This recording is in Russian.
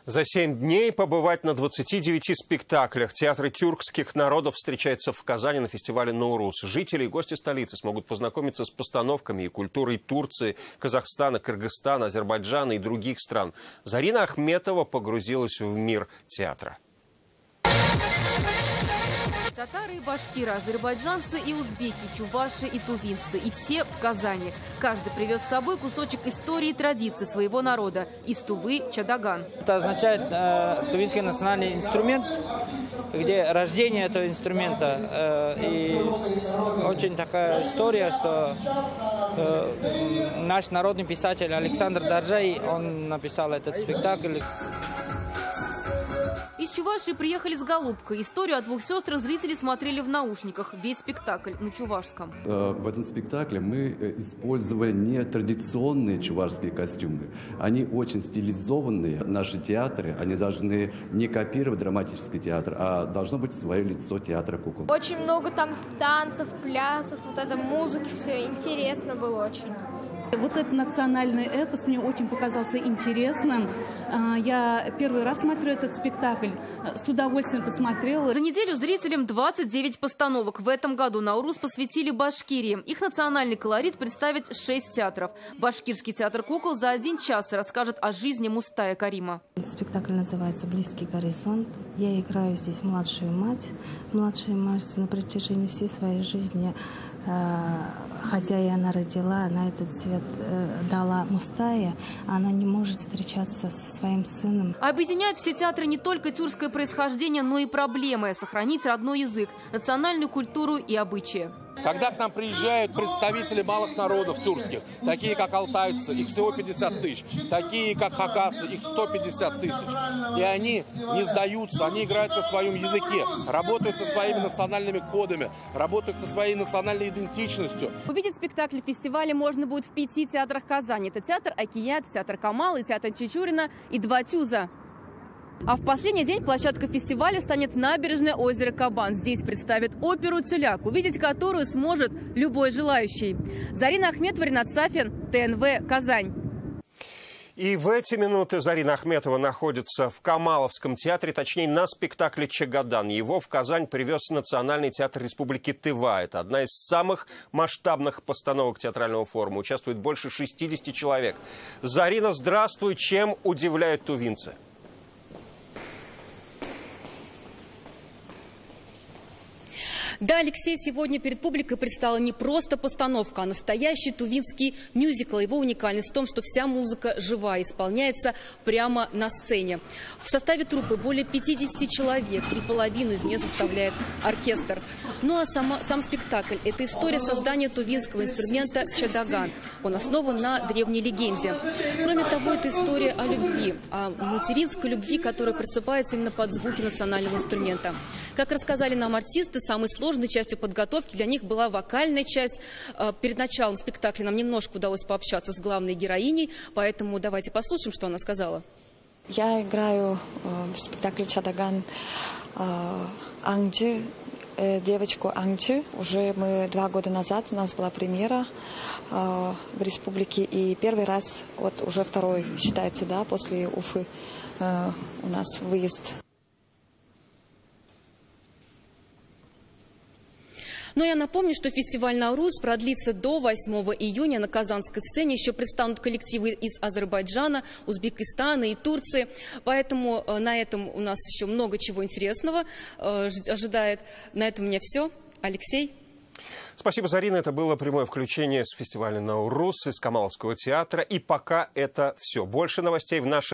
За 7 дней побывать на 29 спектаклях. Театры тюркских народов встречаются в Казани на фестивале «Наурус». Жители и гости столицы смогут познакомиться с постановками и культурой Турции, Казахстана, Кыргызстана, Азербайджана и других стран. Зарина Ахметова погрузилась в мир театра. Татары и башкиры, азербайджанцы и узбеки, чуваши и тувинцы. И все в Казани. Каждый привез с собой кусочек истории и традиций своего народа. Из Тувы – чадаган. Это означает тувинский национальный инструмент, где рождение этого инструмента. И очень такая история, что наш народный писатель Александр Даржай, он написал этот спектакль. Из Чувашии приехали с голубкой. Историю о двух сестрах зрители смотрели в наушниках. Весь спектакль на чувашском. В этом спектакле мы использовали не традиционные чувашские костюмы. Они очень стилизованные. Наши театры, они должны не копировать драматический театр, а должно быть свое лицо театра кукол. Очень много там танцев, плясов, вот этой музыки, все интересно было очень. Вот этот национальный эпос мне очень показался интересным. Я первый раз смотрю этот спектакль, с удовольствием посмотрела. За неделю зрителям 29 постановок. В этом году Наурус посвятили Башкирии. Их национальный колорит представит 6 театров. Башкирский театр кукол за 1 час расскажет о жизни Мустая Карима. Спектакль называется «Близкий горизонт». Я играю здесь младшую мать. Младшая мать на протяжении всей своей жизни, хотя и она родила, она этот цвет дала Мустая, она не может встречаться со своим сыном. Объединяют все театры не только тюркское происхождение, но и проблемы – сохранить родной язык, национальную культуру и обычаи. Когда к нам приезжают представители малых народов тюркских, такие как алтайцы, их всего 50 тысяч, такие как хакасцы, их 150 тысяч, и они не сдаются, они играют на своем языке, работают со своими национальными кодами, работают со своей национальной идентичностью. Увидеть спектакль фестиваля можно будет в 5 театрах Казани. Это театр Акият, театр Камал и театр Чечурина и 2 тюза. А в последний день площадкой фестиваля станет набережное озеро Кабан. Здесь представят оперу «Тюляк», увидеть которую сможет любой желающий. Зарина Ахметова, Ринат Сафин, ТНВ, Казань. И в эти минуты Зарина Ахметова находится в Камаловском театре, точнее на спектакле «Чагадан». Его в Казань привез Национальный театр Республики Тыва. Это одна из самых масштабных постановок театрального форума. Участвует больше 60 человек. Зарина, здравствуй. Чем удивляют тувинцы? Да, Алексей, сегодня перед публикой предстала не просто постановка, а настоящий тувинский мюзикл. Его уникальность в том, что вся музыка живая, исполняется прямо на сцене. В составе труппы более 50 человек, и половину из нее составляет оркестр. Ну а сам спектакль – это история создания тувинского инструмента чадаган. Он основан на древней легенде. Кроме того, это история о любви, о материнской любви, которая просыпается именно под звуки национального инструмента. Как рассказали нам артисты, самой сложной частью подготовки для них была вокальная часть. Перед началом спектакля нам немножко удалось пообщаться с главной героиней, поэтому давайте послушаем, что она сказала. Я играю в спектакле «Чадаган» Ангчи, девочку Ангчи. Уже мы 2 года назад, у нас была премьера в республике, и первый раз, вот уже второй считается, да, после Уфы у нас выезд. Но я напомню, что фестиваль «Наурус» продлится до 8 июня. На казанской сцене еще представят коллективы из Азербайджана, Узбекистана и Турции. Поэтому на этом у нас еще много чего интересного ожидает. На этом у меня все. Алексей. Спасибо, Зарина. Это было прямое включение с фестиваля «Наурус» из Камаловского театра. И пока это все. Больше новостей в нашем